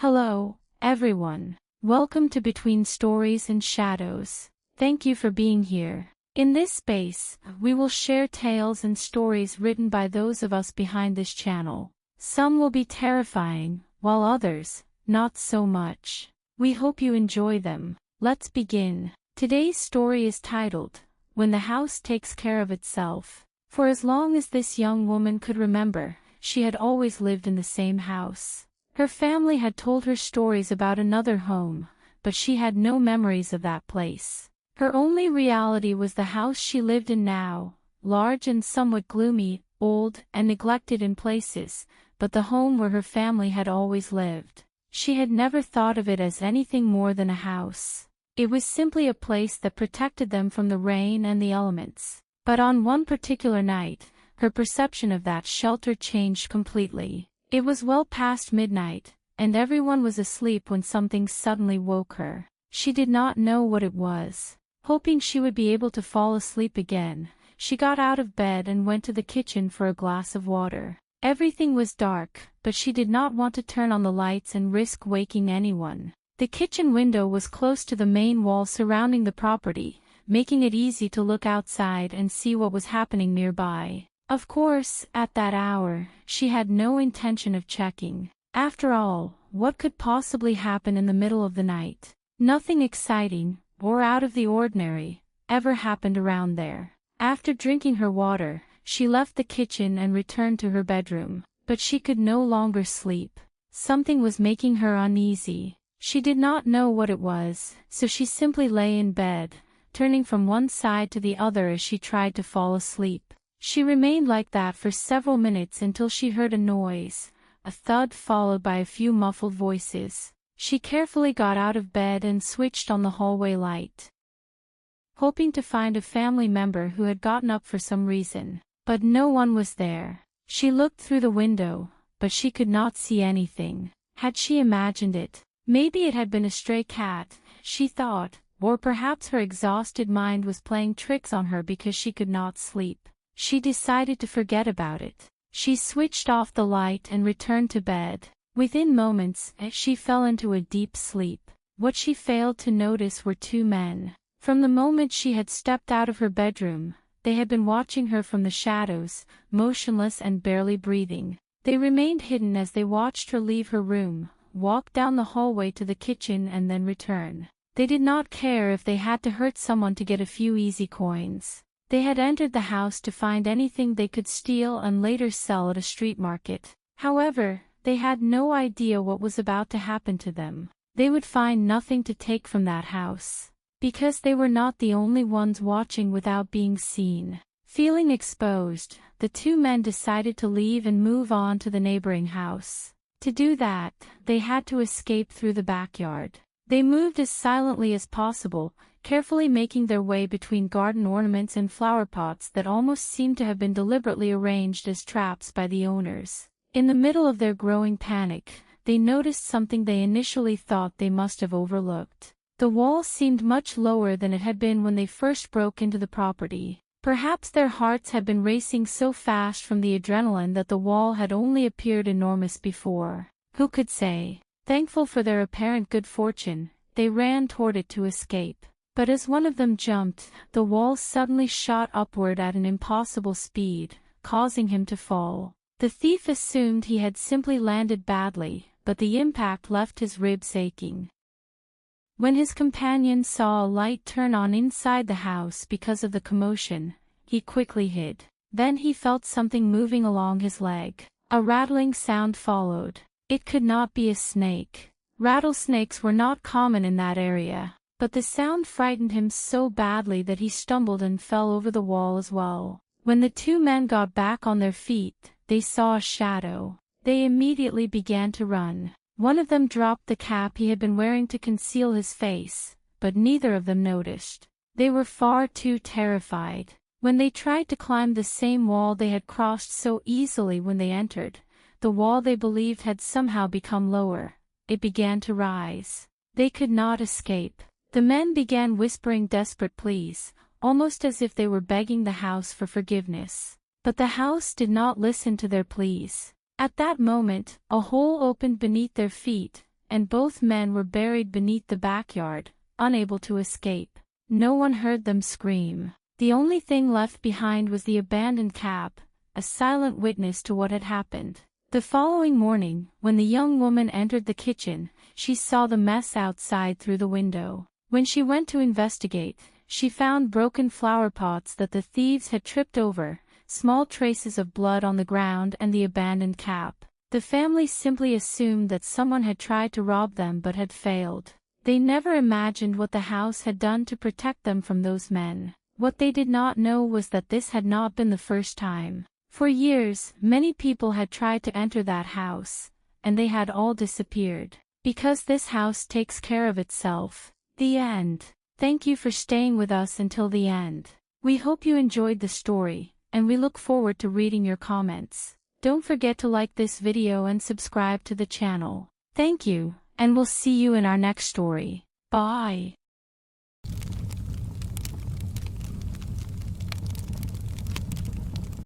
Hello, everyone. Welcome to Between Stories and Shadows. Thank you for being here. In this space, we will share tales and stories written by those of us behind this channel. Some will be terrifying, while others, not so much. We hope you enjoy them. Let's begin. Today's story is titled, When the House Takes Care of Itself. For as long as this young woman could remember, she had always lived in the same house. Her family had told her stories about another home, but she had no memories of that place. Her only reality was the house she lived in now, large and somewhat gloomy, old and neglected in places, but the home where her family had always lived. She had never thought of it as anything more than a house. It was simply a place that protected them from the rain and the elements. But on one particular night, her perception of that shelter changed completely. It was well past midnight, and everyone was asleep when something suddenly woke her. She did not know what it was. Hoping she would be able to fall asleep again, she got out of bed and went to the kitchen for a glass of water. Everything was dark, but she did not want to turn on the lights and risk waking anyone. The kitchen window was close to the main wall surrounding the property, making it easy to look outside and see what was happening nearby. Of course, at that hour, she had no intention of checking. After all, what could possibly happen in the middle of the night? Nothing exciting, or out of the ordinary, ever happened around there. After drinking her water, she left the kitchen and returned to her bedroom. But she could no longer sleep. Something was making her uneasy. She did not know what it was, so she simply lay in bed, turning from one side to the other as she tried to fall asleep. She remained like that for several minutes until she heard a noise, a thud followed by a few muffled voices. She carefully got out of bed and switched on the hallway light, hoping to find a family member who had gotten up for some reason. But no one was there. She looked through the window, but she could not see anything. Had she imagined it? Maybe it had been a stray cat, she thought, or perhaps her exhausted mind was playing tricks on her because she could not sleep. She decided to forget about it. She switched off the light and returned to bed. Within moments, she fell into a deep sleep. What she failed to notice were two men. From the moment she had stepped out of her bedroom, they had been watching her from the shadows, motionless and barely breathing. They remained hidden as they watched her leave her room, walk down the hallway to the kitchen and then return. They did not care if they had to hurt someone to get a few easy coins. They had entered the house to find anything they could steal and later sell at a street market. However, they had no idea what was about to happen to them. They would find nothing to take from that house. Because they were not the only ones watching without being seen. Feeling exposed, the two men decided to leave and move on to the neighboring house. To do that, they had to escape through the backyard. They moved as silently as possible, carefully making their way between garden ornaments and flower pots that almost seemed to have been deliberately arranged as traps by the owners. In the middle of their growing panic, they noticed something they initially thought they must have overlooked. The wall seemed much lower than it had been when they first broke into the property. Perhaps their hearts had been racing so fast from the adrenaline that the wall had only appeared enormous before. Who could say? Thankful for their apparent good fortune, they ran toward it to escape. But as one of them jumped, the wall suddenly shot upward at an impossible speed, causing him to fall. The thief assumed he had simply landed badly, but the impact left his ribs aching. When his companion saw a light turn on inside the house because of the commotion, he quickly hid. Then he felt something moving along his leg. A rattling sound followed. It could not be a snake. Rattlesnakes were not common in that area. But the sound frightened him so badly that he stumbled and fell over the wall as well. When the two men got back on their feet, they saw a shadow. They immediately began to run. One of them dropped the cap he had been wearing to conceal his face, but neither of them noticed. They were far too terrified. When they tried to climb the same wall they had crossed so easily when they entered, the wall they believed had somehow become lower. It began to rise. They could not escape. The men began whispering desperate pleas, almost as if they were begging the house for forgiveness. But the house did not listen to their pleas. At that moment, a hole opened beneath their feet, and both men were buried beneath the backyard, unable to escape. No one heard them scream. The only thing left behind was the abandoned cab, a silent witness to what had happened. The following morning, when the young woman entered the kitchen, she saw the mess outside through the window. When she went to investigate, she found broken flower pots that the thieves had tripped over, small traces of blood on the ground and the abandoned cab. The family simply assumed that someone had tried to rob them but had failed. They never imagined what the house had done to protect them from those men. What they did not know was that this had not been the first time. For years, many people had tried to enter that house, and they had all disappeared. Because this house takes care of itself. The end. Thank you for staying with us until the end. We hope you enjoyed the story, and we look forward to reading your comments. Don't forget to like this video and subscribe to the channel. Thank you, and we'll see you in our next story. Bye.